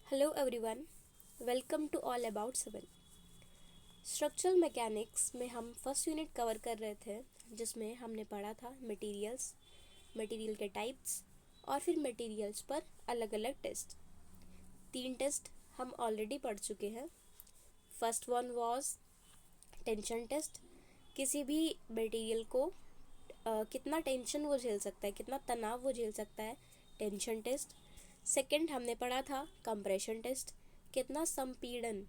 Hello everyone, welcome to all about civil. Structural mechanics में हम first unit cover कर रहे थे, जिसमें हमने पढ़ा था मटेरियल्स, मटेरियल के टाइप्स और फिर मटेरियल्स पर अलग अलग टेस्ट। 3 टेस्ट हम ऑलरेडी पढ़ चुके हैं। First one was tension test, किसी भी मटेरियल को कितना टेंशन वो झेल सकता है, कितना तनाव वो झेल सकता है, टेंशन टेस्ट। सेकंड हमने पढ़ा था कंप्रेशन टेस्ट, कितना संपीड़न,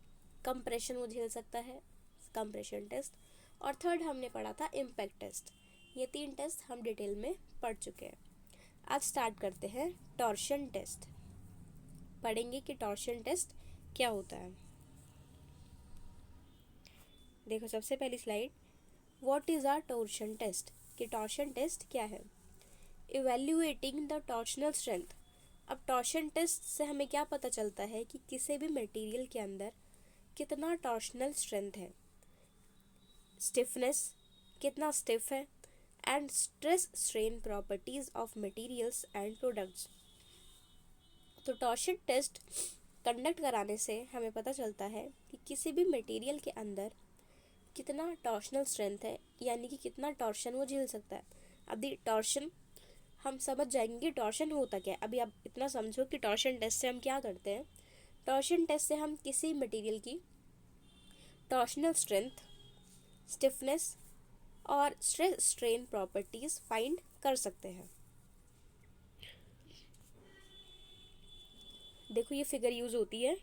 कंप्रेशन वो झेल सकता है, कंप्रेशन टेस्ट। और थर्ड हमने पढ़ा था इम्पैक्ट टेस्ट। ये 3 टेस्ट हम डिटेल में पढ़ चुके हैं। आज स्टार्ट करते हैं टॉर्शन टेस्ट। पढ़ेंगे कि टॉर्शन टेस्ट क्या होता है। देखो सबसे पहली slide, what is are torsion test, कि टॉर्शन टेस्ट क्या है। Evaluating the torsional strength. अब टॉर्शन टेस्ट से हमें क्या पता चलता है कि किसी भी मटेरियल के अंदर कितना टॉर्शनल स्ट्रेंथ है, स्टिफनेस कितना स्टिफ है, and stress strain properties of materials and products. तो टॉर्शन टेस्ट कंडक्ट कराने से हमें पता चलता है कि किसी भी मटेरियल के अंदर कितना टॉर्शनल स्ट्रेंथ है, यानी कि कितना टॉर्शन वो झेल सकता है। अभी टॉर्शन हम समझ जाएंगे कि टॉर्शन होता क्या है। अभी आप इतना समझो कि टॉर्शन टेस्ट से हम क्या करते हैं। टॉर्शन टेस्ट से हम किसी मटेरियल की टॉर्शनल स्ट्रेंथ, स्टिफनेस और स्ट्रेस स्ट्रेन प्रॉपर्टीज फाइंड कर सकते हैं। देखो ये फिगर यूज होती है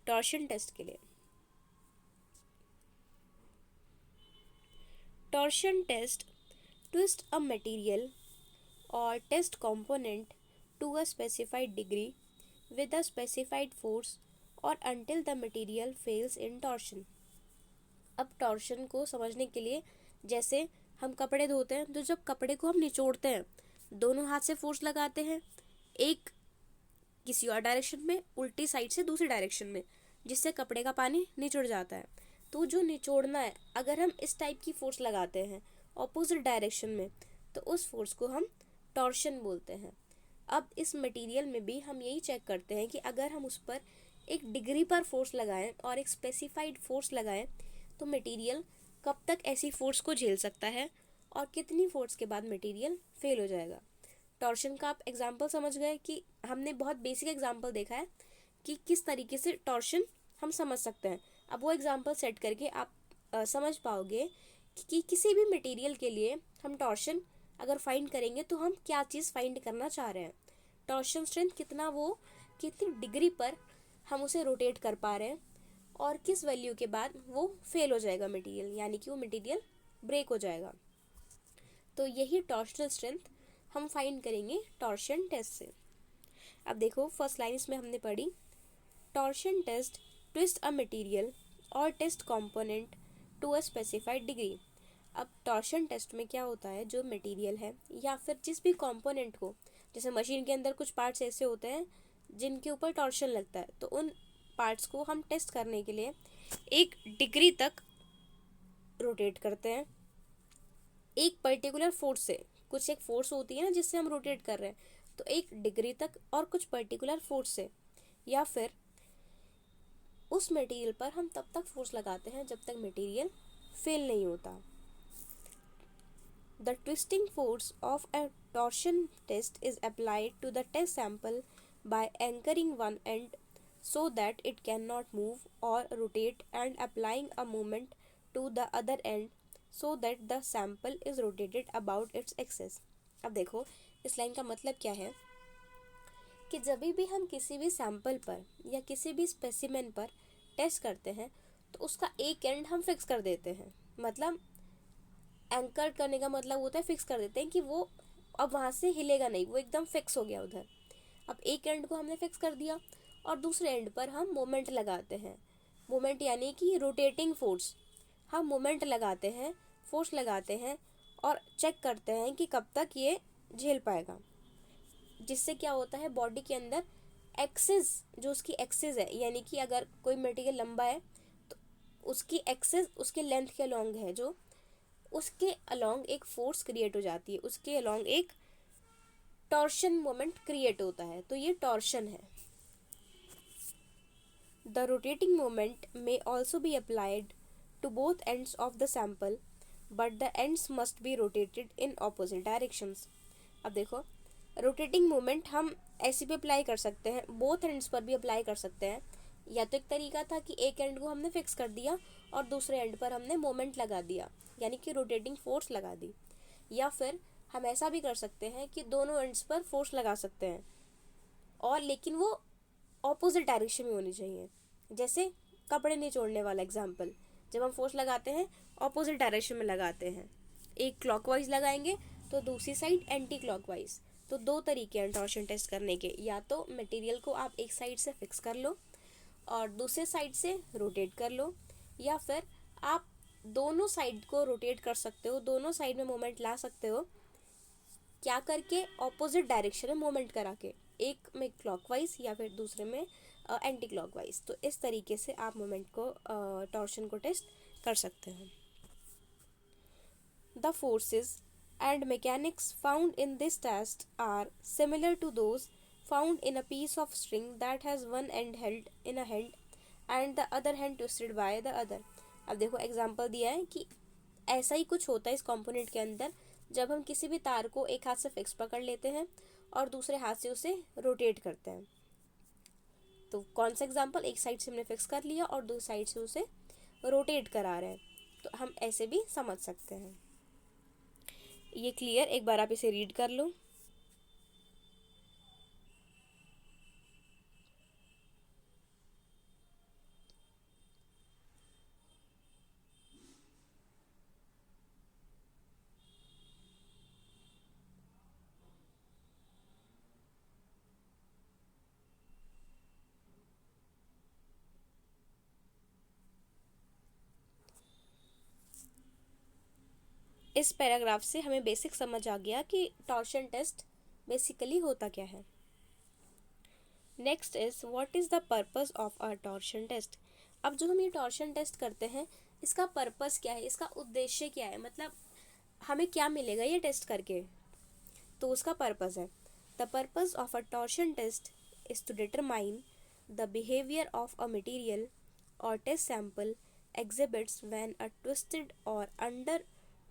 टॉर्शन टेस्ट के लिए। Torsion test twist a material or test component to a specified degree with a specified force or until the material fails in torsion। अब टॉर्शन को समझने के लिए, जैसे हम कपड़े धोते हैं तो जब कपड़े को हम निचोड़ते हैं, दोनों हाथ से फोर्स लगाते हैं, एक किसी और डायरेक्शन में, उल्टी साइड से दूसरी डायरेक्शन में, जिससे कपड़े का पानी निचुड़ जाता है। तो जो निचोड़ना है, अगर हम इस टाइप की फोर्स लगाते हैं ऑपोजिट डायरेक्शन में, तो उस फोर्स को हम टॉर्शन बोलते हैं। अब इस मटेरियल में भी हम यही चेक करते हैं कि अगर हम उस पर एक डिग्री पर फोर्स लगाएं और एक स्पेसिफाइड फोर्स लगाएं, तो मटेरियल कब तक ऐसी फोर्स को झेल सकता है और कितनी फोर्स के बाद मटेरियल फेल हो जाएगा। टॉर्शन का आप एग्जाम्पल समझ गए कि हमने बहुत बेसिक एग्जाम्पल देखा है कि किस तरीके से टॉर्शन हम समझ सकते हैं। अब वो एग्जाम्पल सेट करके आप समझ पाओगे कि किसी भी मटेरियल के लिए हम टॉर्शन अगर फाइंड करेंगे तो हम क्या चीज़ फाइंड करना चाह रहे हैं। टॉर्शन स्ट्रेंथ कितना, वो कितनी डिग्री पर हम उसे रोटेट कर पा रहे हैं और किस वैल्यू के बाद वो फेल हो जाएगा मटेरियल, यानी कि वो मटेरियल ब्रेक हो जाएगा। तो यही टॉर्शनल स्ट्रेंथ हम फाइंड करेंगे टॉर्शन टेस्ट से। अब देखो फर्स्ट लाइन इसमें हमने पढ़ी, torsion test twist a material और test component to a specified degree. अब टॉर्शन टेस्ट में क्या होता है, जो मटेरियल है या फिर जिस भी कंपोनेंट को, जैसे मशीन के अंदर कुछ पार्ट्स ऐसे होते हैं जिनके ऊपर टॉर्शन लगता है, तो उन पार्ट्स को हम टेस्ट करने के लिए एक डिग्री तक रोटेट करते हैं एक पर्टिकुलर फोर्स से। कुछ एक फोर्स होती है ना जिससे हम रोटेट कर रहे हैं, तो एक डिग्री तक और कुछ पर्टिकुलर फोर्स से, या फिर उस मटेरियल पर हम तब तक फोर्स लगाते हैं जब तक मटेरियल फेल नहीं होता। The twisting force of a torsion test is applied to the test sample by anchoring one end so that it cannot move or rotate and applying a moment to the other end so that the sample is rotated about its axis। अब देखो इस line का मतलब क्या है कि जब भी हम किसी भी सैंपल पर या किसी भी स्पेसिमेन पर टेस्ट करते हैं तो उसका एक एंड हम फिक्स कर देते हैं। मतलब एंकर करने का मतलब होता है फिक्स कर देते हैं कि वो अब वहाँ से हिलेगा नहीं, वो एकदम फिक्स हो गया उधर। अब एक एंड को हमने फिक्स कर दिया और दूसरे एंड पर हम मोमेंट लगाते हैं। मोमेंट यानी कि रोटेटिंग फोर्स, हम मोमेंट लगाते हैं, फोर्स लगाते हैं और चेक करते हैं कि कब तक ये झेल पाएगा। जिससे क्या होता है, बॉडी के अंदर एक्सिस, जो उसकी एक्सिस है, यानी कि अगर कोई मटेरियल लंबा है तो उसकी एक्सिस उसके लेंथ के अलॉन्ग है, जो उसके अलॉन्ग एक फोर्स क्रिएट हो जाती है, उसके अलॉन्ग एक टॉर्शन मोमेंट क्रिएट होता है, तो ये टॉर्शन है। The rotating moment may also be applied to both ends of the sample, but the ends must be rotated in opposite directions. अब देखो, रोटेटिंग मोमेंट हम ऐसे भी अप्लाई कर सकते हैं, बोथ एंड्स पर भी अप्लाई कर सकते हैं। या तो एक तरीका था कि एक एंड को हमने फिक्स कर दिया और दूसरे एंड पर हमने मोमेंट लगा दिया, यानी कि रोटेटिंग फोर्स लगा दी। या फिर हम ऐसा भी कर सकते हैं कि दोनों एंड्स पर फोर्स लगा सकते हैं, और लेकिन वो ऑपोजिट डायरेक्शन में होनी चाहिए। जैसे कपड़े निचोड़ने वाला एग्जाम्पल, जब हम फोर्स लगाते हैं ऑपोजिट डायरेक्शन में लगाते हैं, एक क्लॉकवाइज लगाएंगे तो दूसरी साइड एंटी क्लॉकवाइज। तो दो तरीके हैं टॉर्शन टेस्ट करने के, या तो मटेरियल को आप एक साइड से फिक्स कर लो और दूसरे साइड से रोटेट कर लो, या फिर आप दोनों साइड को रोटेट कर सकते हो, दोनों साइड में मोमेंट ला सकते हो। क्या करके? ऑपोजिट डायरेक्शन में मोमेंट करा के, एक में क्लॉकवाइज या फिर दूसरे में एंटी क्लॉकवाइज। तो इस तरीके से आप मोमेंट को टॉर्शन को टेस्ट कर सकते हैं। The forces and mechanics found in this test are similar to those found in a piece of string that has one end held in a hand and the other hand twisted by the other। अब देखो example दिया है कि ऐसा ही कुछ होता है इस कंपोनेंट के अंदर, जब हम किसी भी तार को एक हाथ से फिक्स पकड़ लेते हैं और दूसरे हाथ से उसे रोटेट करते हैं। तो कौन सा एग्जांपल? एक साइड से हमने फिक्स कर लिया और दूसरी साइड से उसे रोटेट करा रहे हैं, तो हम ऐसे भी समझ सकते हैं। ये क्लियर? एक बार आप इसे रीड कर लो। इस पैराग्राफ से हमें बेसिक समझ आ गया कि टॉर्शन टेस्ट बेसिकली होता क्या है। Next is what is the purpose of a torsion test. अब जो हम ये टॉर्शन टेस्ट करते हैं, इसका पर्पस क्या है, इसका उद्देश्य क्या है, मतलब हमें क्या मिलेगा ये टेस्ट करके। तो उसका पर्पस है, the purpose of a torsion test is to determine the behaviour of a material or test sample exhibits when a twisted or under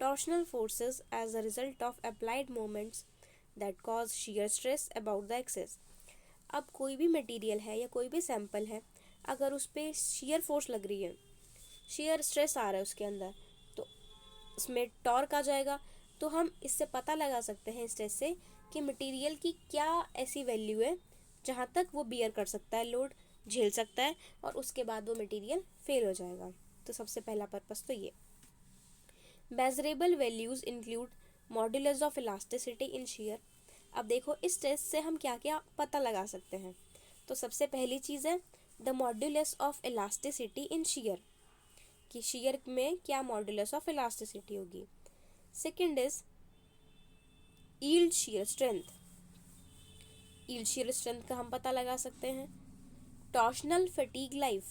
torsional forces as a result of applied moments that cause shear stress about the axis। अब कोई भी material है या कोई भी sample है, अगर उस पर shear फोर्स लग रही है, shear स्ट्रेस आ रहा है उसके अंदर, तो उसमें टॉर्क आ जाएगा। तो हम इससे पता लगा सकते हैं स्ट्रेस से कि मटेरियल की क्या ऐसी वैल्यू है जहाँ तक वो बियर कर सकता है, लोड झेल सकता है, और उसके बाद वो मटेरियल फेल हो जाएगा। तो सबसे पहला पर्पस तो ये। Measurable values include modulus of elasticity in share. अब देखो इस टेस्ट से हम क्या क्या पता लगा सकते हैं। तो सबसे पहली चीज़ है the modulus of elasticity in share, कि शेयर में क्या मॉड्यूलस ऑफ इलास्टिसिटी होगी। Second is yield shear strength, yield shear strength का हम पता लगा सकते हैं। Torsional fatigue life,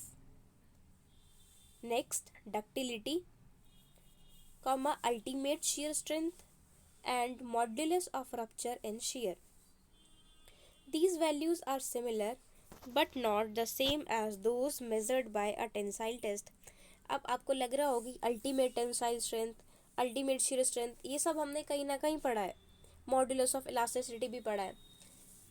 next ductility, comma ultimate shear strength and modulus of rupture in shear। These values are similar but not the same as those measured by a tensile test। अब आपको लग रहा होगी ultimate tensile strength, ultimate shear strength, ये सब हमने कहीं ना कहीं पढ़ा है, मॉड्यूलस ऑफ इलास्टिसिटी भी पढ़ा है,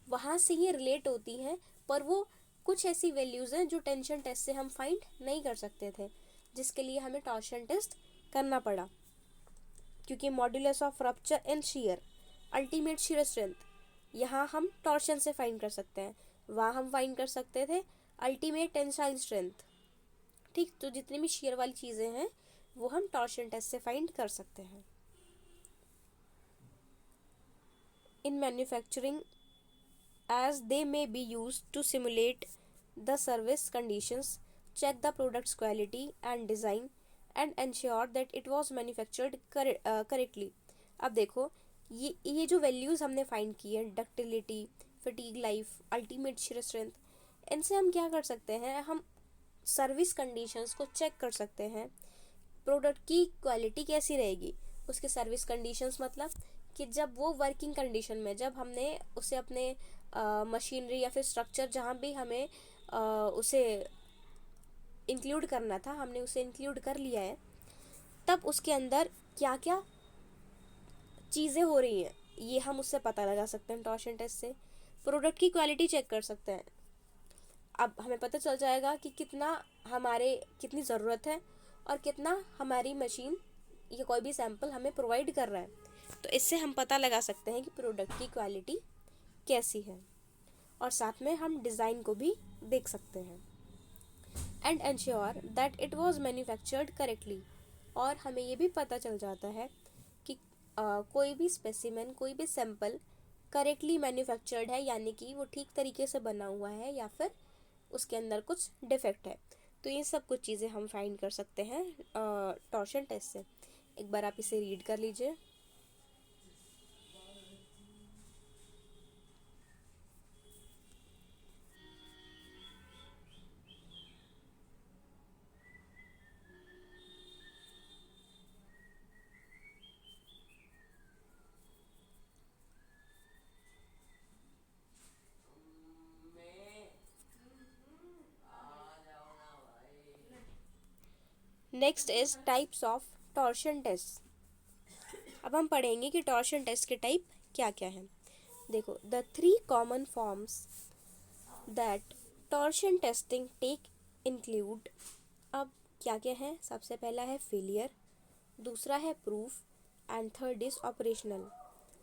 वहाँ से ये रिलेट होती हैं, पर वो कुछ ऐसी वैल्यूज़ हैं जो टेंशन टेस्ट से हम फाइंड नहीं कर सकते थे, जिसके लिए हमें टॉर्शन टेस्ट करना पड़ा। क्योंकि modulus of rupture and share, ultimate shear strength, यहाँ हम टॉर्शन से फाइंड कर सकते हैं, वहाँ हम फाइंड कर सकते थे अल्टीमेट टेंसाइल स्ट्रेंथ। ठीक, तो जितनी भी शेयर वाली चीज़ें हैं वो हम टॉर्शन टेस्ट से फाइंड कर सकते हैं। In manufacturing as they may be used to simulate the service conditions, check the product's quality and design and ensure that it was manufactured correctly। अब देखो ये जो वैल्यूज़ हमने फाइंड की है, ductility, fatigue life, ultimate shear strength, इनसे हम क्या कर सकते हैं, हम सर्विस कंडीशंस को चेक कर सकते हैं, प्रोडक्ट की क्वालिटी कैसी रहेगी, उसके सर्विस कंडीशंस, मतलब कि जब वो वर्किंग कंडीशन में, जब हमने उसे अपने मशीनरी या फिर स्ट्रक्चर जहाँ भी हमें उसे इंक्लूड करना था हमने उसे इंक्लूड कर लिया है, तब उसके अंदर क्या क्या चीज़ें हो रही हैं ये हम उससे पता लगा सकते हैं टॉर्शन टेस्ट से। प्रोडक्ट की क्वालिटी चेक कर सकते हैं, अब हमें पता चल जाएगा कि कितनी ज़रूरत है और कितना हमारी मशीन या कोई भी सैंपल हमें प्रोवाइड कर रहा है। तो इससे हम पता लगा सकते हैं कि प्रोडक्ट की क्वालिटी कैसी है, और साथ में हम डिज़ाइन को भी देख सकते हैं। And ensure that it was manufactured correctly, और हमें ये भी पता चल जाता है कि कोई भी स्पेसिमेन, कोई भी सैंपल करेक्टली मैन्युफैक्चर्ड है, यानी कि वो ठीक तरीके से बना हुआ है या फिर उसके अंदर कुछ डिफेक्ट है। तो ये सब कुछ चीज़ें हम फाइंड कर सकते हैं टॉर्शन टेस्ट से। एक बार आप इसे रीड कर लीजिए। Next is types of torsion test. अब हम पढ़ेंगे कि टॉर्शन टेस्ट के टाइप क्या क्या हैं। देखो, the 3 common forms that torsion testing take include. अब क्या क्या है? सबसे पहला है फेलियर, दूसरा है proof, and third is operational.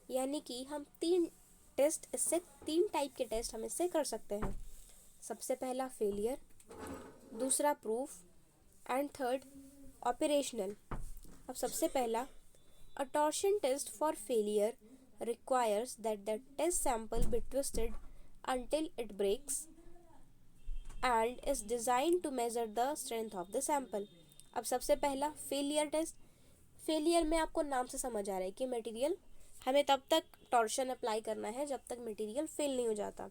यानी कि हम 3 टाइप के टेस्ट हम इससे कर सकते हैं। सबसे पहला फेलियर, दूसरा प्रूफ, एंड थर्ड ऑपरेशनल। अब सबसे पहला, a torsion test for failure requires that the test sample be twisted until it breaks and is designed to measure the strength of the sample। अब सबसे पहला फेलियर टेस्ट। फेलियर में आपको नाम से समझ आ रहा है कि मटेरियल हमें तब तक टॉर्शन अप्लाई करना है जब तक मटेरियल फेल नहीं हो जाता।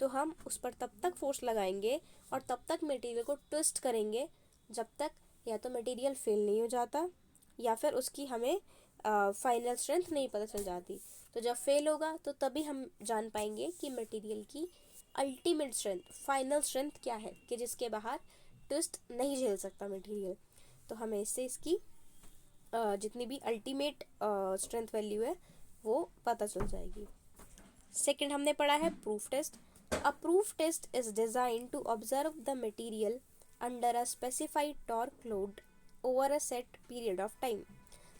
तो हम उस पर तब तक फोर्स लगाएंगे और तब तक मटेरियल को ट्विस्ट करेंगे जब तक या तो मटेरियल फेल नहीं हो जाता या फिर उसकी हमें फाइनल स्ट्रेंथ नहीं पता चल जाती। तो जब फेल होगा तो तभी हम जान पाएंगे कि मटेरियल की अल्टीमेट स्ट्रेंथ, फाइनल स्ट्रेंथ क्या है, कि जिसके बाहर ट्विस्ट नहीं झेल सकता मटेरियल। तो हमें इससे इसकी जितनी भी अल्टीमेट स्ट्रेंथ वैल्यू है वो पता चल जाएगी। सेकंड हमने पढ़ा है proof test. A proof test is design to observe the material under a specified torque load over a set period of time.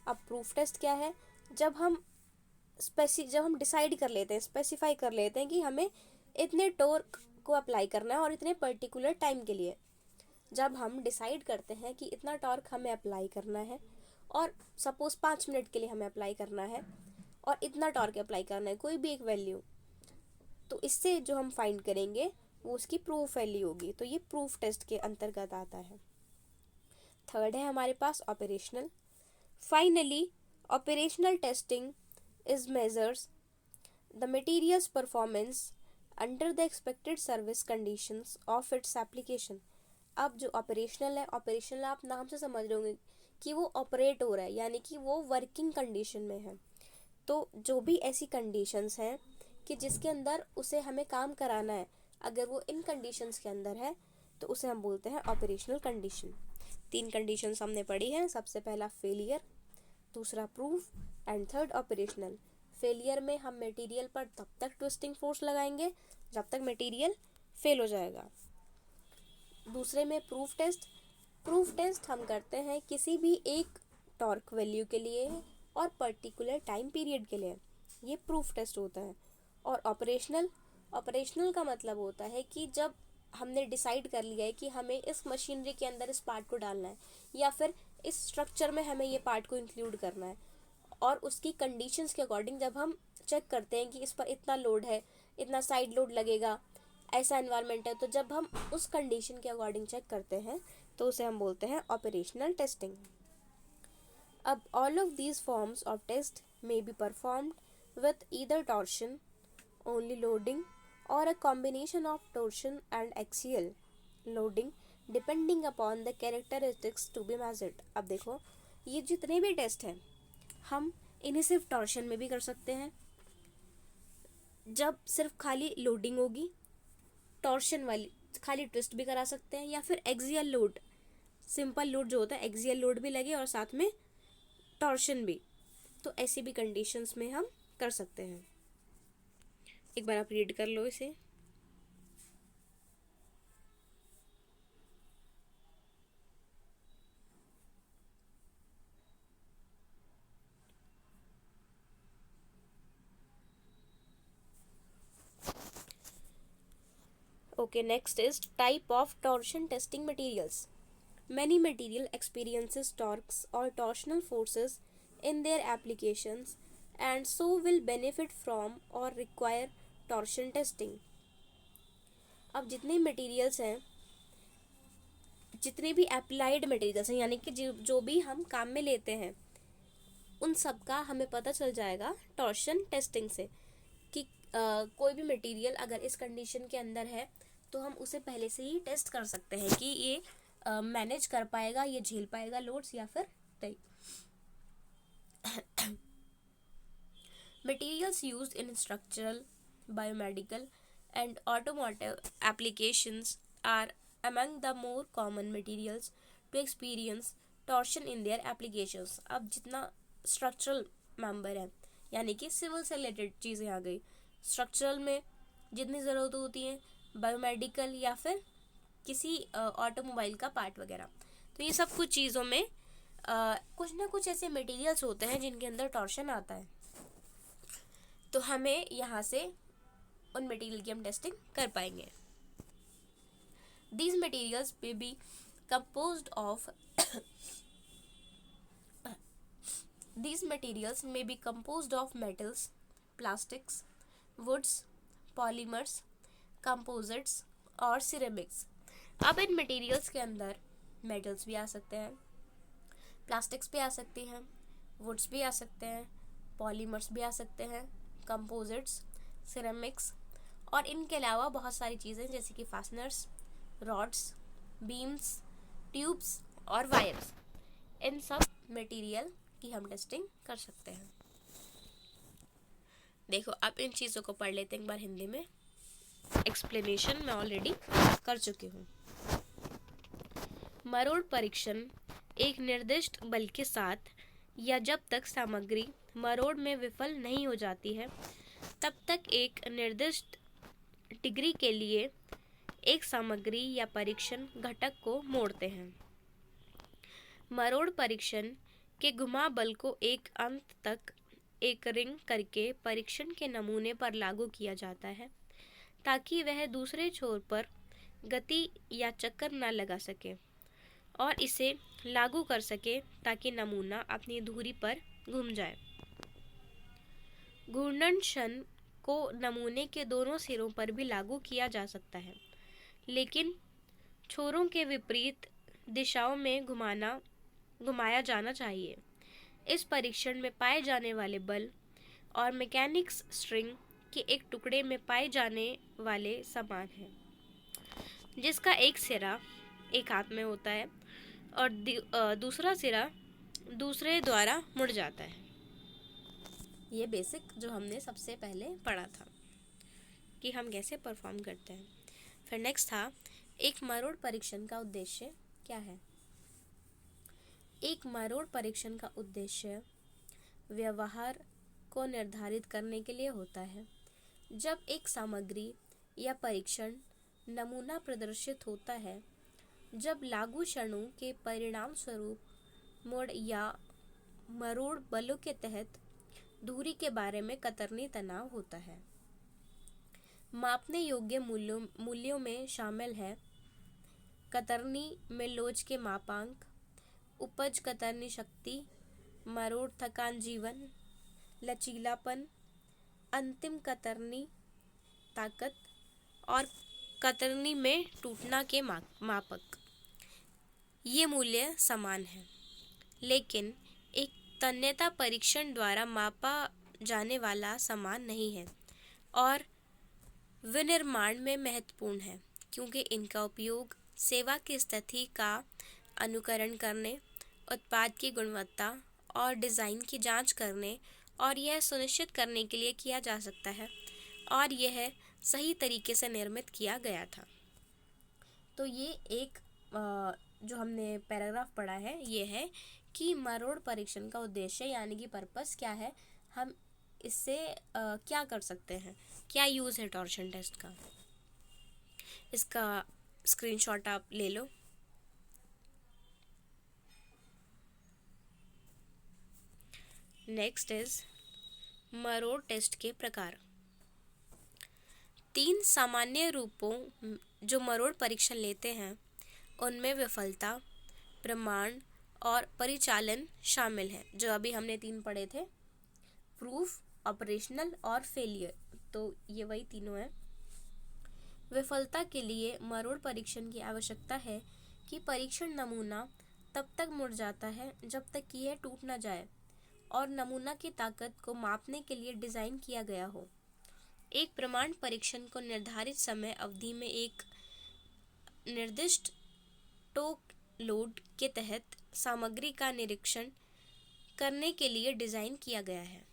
अब प्रूफ टेस्ट क्या है? जब हम डिसाइड कर लेते हैं, स्पेसिफाई कर लेते हैं कि हमें इतने टॉर्क को अप्लाई करना है और इतने पर्टिकुलर टाइम के लिए। जब हम डिसाइड करते हैं कि इतना टॉर्क हमें अप्लाई करना है और सपोज 5 मिनट के लिए हमें अप्लाई करना है और इतना टॉर्क अप्लाई करना है, कोई भी एक वैल्यू, तो इससे जो हम फाइंड करेंगे वो उसकी प्रूफ वैल्यू होगी। तो ये प्रूफ टेस्ट के अंतर्गत आता है। थर्ड है हमारे पास operational. Finally, operational testing is measures the material's performance under the expected service conditions of its application। अब जो ऑपरेशनल है, ऑपरेशनल आप नाम से समझ रहे होंगे कि वो ऑपरेट हो रहा है, यानी कि वो वर्किंग कंडीशन में है। तो जो भी ऐसी कंडीशंस हैं कि जिसके अंदर उसे हमें काम कराना है, अगर वो इन कंडीशंस के अंदर है तो उसे हम बोलते हैं ऑपरेशनल कंडीशन। 3 कंडीशंस हमने पढ़ी हैं। सबसे पहला फेलियर, दूसरा proof, and third operational. Failure में हम मटेरियल पर तब तक ट्विस्टिंग फोर्स लगाएंगे जब तक मटेरियल फेल हो जाएगा। दूसरे में प्रूफ टेस्ट। प्रूफ टेस्ट हम करते हैं किसी भी एक टॉर्क वैल्यू के लिए और पर्टिकुलर टाइम पीरियड के लिए, ये प्रूफ टेस्ट होता है। और ऑपरेशनल का मतलब होता है कि जब हमने डिसाइड कर लिया है कि हमें इस मशीनरी के अंदर इस पार्ट को डालना है या फिर इस स्ट्रक्चर में हमें ये पार्ट को इंक्लूड करना है, और उसकी कंडीशंस के अकॉर्डिंग जब हम चेक करते हैं कि इस पर इतना लोड है, इतना साइड लोड लगेगा, ऐसा एनवायरनमेंट है, तो जब हम उस कंडीशन के अकॉर्डिंग चेक करते हैं तो उसे हम बोलते हैं ऑपरेशनल टेस्टिंग। अब all of these forms of test may be performed with either torsion only loading or a combination of torsion and axial loading depending upon the characteristics to be measured। अब देखो, ये जितने भी test हैं हम इन्हें सिर्फ टॉर्शन में भी कर सकते हैं जब सिर्फ खाली लोडिंग होगी, टॉर्शन वाली खाली ट्विस्ट भी करा सकते हैं, या फिर एक्सियल लोड सिंपल लोड जो होता है एक्सियल लोड भी लगे और साथ में टॉर्शन भी, तो ऐसी भी कंडीशंस में हम कर सकते हैं। एक बार आप रीड कर लो इसे। Okay, next is type of torsion testing materials. Many material experiences torques or torsional forces in their applications and so will benefit from or require torsion testing. अब जितने मटेरियल्स हैं, जितने भी अप्लाइड मटेरियल्स हैं, यानी कि जो भी हम काम में लेते हैं, उन सब का हमें पता चल जाएगा टॉर्शन टेस्टिंग से कि कोई भी मटेरियल अगर इस कंडीशन के अंदर है तो हम उसे पहले से ही टेस्ट कर सकते हैं कि ये मैनेज कर पाएगा, ये झेल पाएगा लोड्स या फिर नहीं। Materials used in structural, biomedical and automotive applications are among the more common materials to experience torsion in their applications. अब जितना स्ट्रक्चरल मेंबर है, यानी कि सिविल से रिलेटेड चीज़ें आ गई, स्ट्रक्चरल में जितनी ज़रूरत होती है, बायोमेडिकल या फिर किसी ऑटोमोबाइल का पार्ट वगैरह, तो ये सब कुछ चीज़ों में कुछ ना कुछ ऐसे मटेरियल्स होते हैं जिनके अंदर टॉर्शन आता है, तो हमें यहाँ से उन मटेरियल की हम टेस्टिंग कर पाएंगे। These materials may be composed of metals, plastics, woods, polymers, composites और ceramics। अब इन मटेरियल्स के अंदर मेटल्स भी आ सकते हैं, प्लास्टिक्स भी आ सकती हैं, वुड्स भी आ सकते हैं, पॉलीमर्स भी आ सकते हैं, कंपोजिट्स, सिरेमिक्स और इनके अलावा बहुत सारी चीज़ें जैसे कि फास्टनर्स, रॉड्स, बीम्स, ट्यूब्स और वायर्स, इन सब मटेरियल की हम टेस्टिंग कर सकते हैं। देखो अब इन चीज़ों को पढ़ लेते हैं एक बार हिंदी में। एक्सप्लेनेशन मैं ऑलरेडी कर चुकी हूँ। मरोड़ परीक्षण एक निर्दिष्ट बल के साथ या जब तक सामग्री मरोड़ में विफल नहीं हो जाती है तब तक एक निर्दिष्ट डिग्री के लिए एक सामग्री या परीक्षण घटक को मोड़ते हैं। मरोड़ परीक्षण के घुमा बल को एक अंत तक एक रिंग करके परीक्षण के नमूने पर लागू किया जाता है ताकि वह दूसरे छोर पर गति या चक्कर न लगा सके और इसे लागू कर सके ताकि नमूना अपनी धुरी पर घूम जाए। घूर्णन क्षण को नमूने के दोनों सिरों पर भी लागू किया जा सकता है, लेकिन छोरों के विपरीत दिशाओं में घुमाया जाना चाहिए। इस परीक्षण में पाए जाने वाले बल और मैकेनिक्स स्ट्रिंग के एक टुकड़े में पाए जाने वाले समान हैं, जिसका एक सिरा एक हाथ में होता है और दूसरा सिरा दूसरे द्वारा मुड़ जाता है। ये बेसिक जो हमने सबसे पहले पढ़ा था कि हम कैसे परफॉर्म करते हैं। फिर नेक्स्ट था एक मरोड़ परीक्षण का उद्देश्य क्या है। एक मरोड़ परीक्षण का उद्देश्य व्यवहार को निर्धारित करने के लिए होता है। जब एक सामग्री या परीक्षण नमूना प्रदर्शित होता है, जब लागू क्षणों के परिणाम स्वरूप मोड़ या मरोड़ बलों के तहत दूरी के बारे में कतरनी तनाव होता है। मापने योग्य मूल्यों में शामिल है कतरनी में लोच के मापांक, उपज कतरनी शक्ति, मरोड़ थकान जीवन, लचीलापन, अंतिम कतरनी ताकत और कतरनी में टूटना के मापक। ये मूल्य समान हैं, लेकिन एक तन्यता परीक्षण द्वारा मापा जाने वाला समान नहीं है और विनिर्माण में महत्वपूर्ण है क्योंकि इनका उपयोग सेवा की स्थिति का अनुकरण करने, उत्पाद की गुणवत्ता और डिज़ाइन की जांच करने और यह सुनिश्चित करने के लिए किया जा सकता है और यह सही तरीके से निर्मित किया गया था। तो ये एक जो हमने पैराग्राफ पढ़ा है ये है कि मरोड़ परीक्षण का उद्देश्य यानी कि पर्पस क्या है, हम इससे क्या कर सकते हैं, क्या यूज़ है टॉर्शन टेस्ट का। इसका स्क्रीनशॉट आप ले लो। नेक्स्ट इज मरोड़ टेस्ट के प्रकार। 3 सामान्य रूपों जो मरोड़ परीक्षण लेते हैं उनमें विफलता, प्रमाण और परिचालन शामिल है। जो अभी हमने 3 पढ़े थे, प्रूफ, ऑपरेशनल और फेलियर, तो ये वही तीनों हैं। विफलता के लिए मरोड़ परीक्षण की आवश्यकता है कि परीक्षण नमूना तब तक मुड़ जाता है जब तक कि यह टूट न जाए और नमूना की ताकत को मापने के लिए डिज़ाइन किया गया हो। एक प्रमाण परीक्षण को निर्धारित समय अवधि में एक निर्दिष्ट टोक लोड के तहत सामग्री का निरीक्षण करने के लिए डिज़ाइन किया गया है।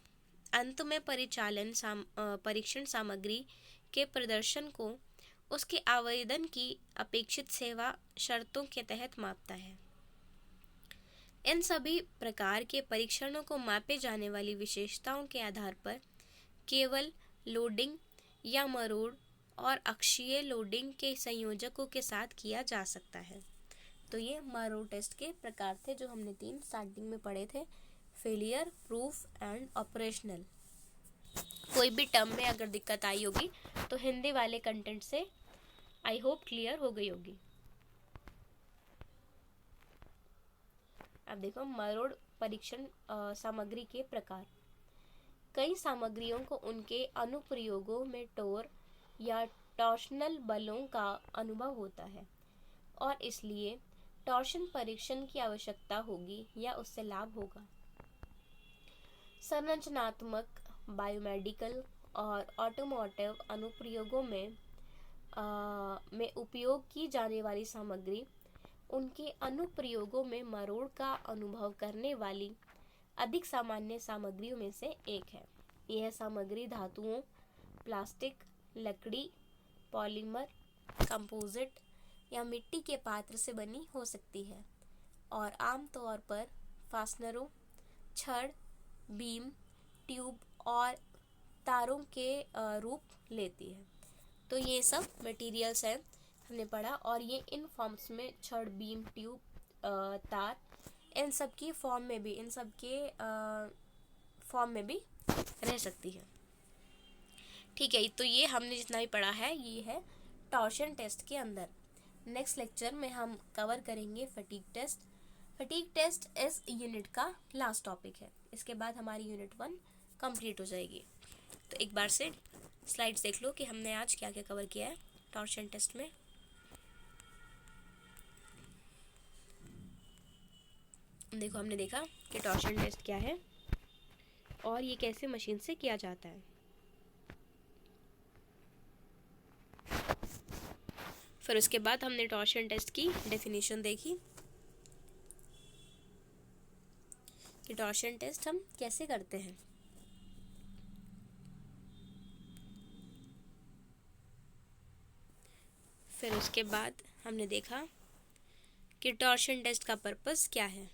अंत में परीक्षण सामग्री के प्रदर्शन को उसके आवेदन की अपेक्षित सेवा शर्तों के तहत मापता है। इन सभी प्रकार के परीक्षणों को मापे जाने वाली विशेषताओं के आधार पर केवल लोडिंग या मरोड़ और अक्षीय लोडिंग के संयोजकों के साथ किया जा सकता है। तो ये मरोड़ टेस्ट के प्रकार थे जो हमने 3 स्टार्टिंग में पढ़े थे, फेलियर, प्रूफ एंड ऑपरेशनल। कोई भी टर्म में अगर दिक्कत आई होगी तो हिंदी वाले कंटेंट से आई होप क्लियर हो गई होगी। अब देखो मरोड़ परीक्षण सामग्री के प्रकार। कई सामग्रियों को उनके अनुप्रयोगों में टोर या टॉर्शनल बलों का अनुभव होता है और इसलिए टॉर्शन परीक्षण की आवश्यकता होगी या उससे लाभ होगा। संरचनात्मक, बायोमेडिकल और ऑटोमोटिव अनुप्रयोगों में उपयोग की जाने वाली सामग्री उनके अनुप्रयोगों में मरोड़ का अनुभव करने वाली अधिक सामान्य सामग्रियों में से एक है। यह सामग्री धातुओं, प्लास्टिक, लकड़ी, पॉलीमर, कंपोजिट या मिट्टी के पात्र से बनी हो सकती है और आमतौर पर फास्टनरों, छड़, बीम, ट्यूब और तारों के रूप लेती है। तो ये सब मटेरियल्स हैं हमने पढ़ा और ये इन फॉर्म्स में छड़, बीम, ट्यूब, तार, इन सब की फॉर्म में भी, इन सब के फॉर्म में भी रह सकती है। ठीक है, तो ये हमने जितना भी पढ़ा है ये है टॉर्शन टेस्ट के अंदर। नेक्स्ट लेक्चर में हम कवर करेंगे फटीग टेस्ट। फटीग टेस्ट इस यूनिट का लास्ट टॉपिक है। इसके बाद हमारी यूनिट 1 कंप्लीट हो जाएगी। तो एक बार से स्लाइड्स देख लो कि हमने आज क्या क्या कवर किया है टॉर्शन टेस्ट में। देखो हमने देखा कि टॉर्शन टेस्ट क्या है और ये कैसे मशीन से किया जाता है। फिर उसके बाद हमने टॉर्शन टेस्ट की डेफिनेशन देखी कि टॉर्शन टेस्ट हम कैसे करते हैं। फिर उसके बाद हमने देखा कि टॉर्शन टेस्ट का पर्पस क्या है।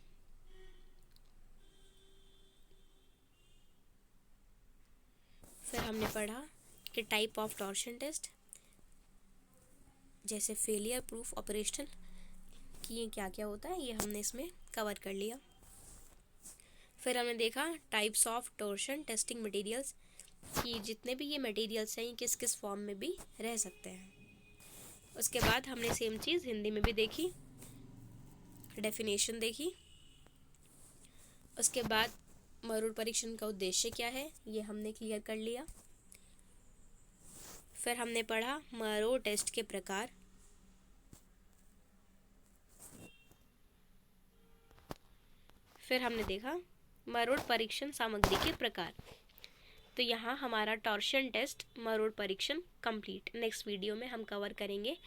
फिर हमने पढ़ा कि टाइप ऑफ टॉर्शन टेस्ट जैसे फेलियर, प्रूफ, ऑपरेशनल कि ये क्या क्या होता है, ये हमने इसमें कवर कर लिया। फिर हमने देखा types of torsion testing materials कि जितने भी ये मटेरियल्स हैं ये किस किस फॉर्म में भी रह सकते हैं। उसके बाद हमने सेम चीज़ हिंदी में भी देखी, डेफिनेशन देखी। उसके बाद मरोड़ परीक्षण का उद्देश्य क्या है ये हमने क्लियर कर लिया। फिर हमने पढ़ा मरोड़ टेस्ट के प्रकार। फिर हमने देखा मरोड़ परीक्षण सामग्री के प्रकार। तो यहाँ हमारा टॉर्शन टेस्ट मरोड़ परीक्षण कंप्लीट। नेक्स्ट वीडियो में हम कवर करेंगे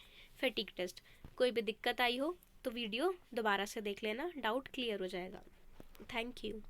फटीग टेस्ट। कोई भी दिक्कत आई हो तो वीडियो दोबारा से देख लेना, डाउट क्लियर हो जाएगा। Thank you.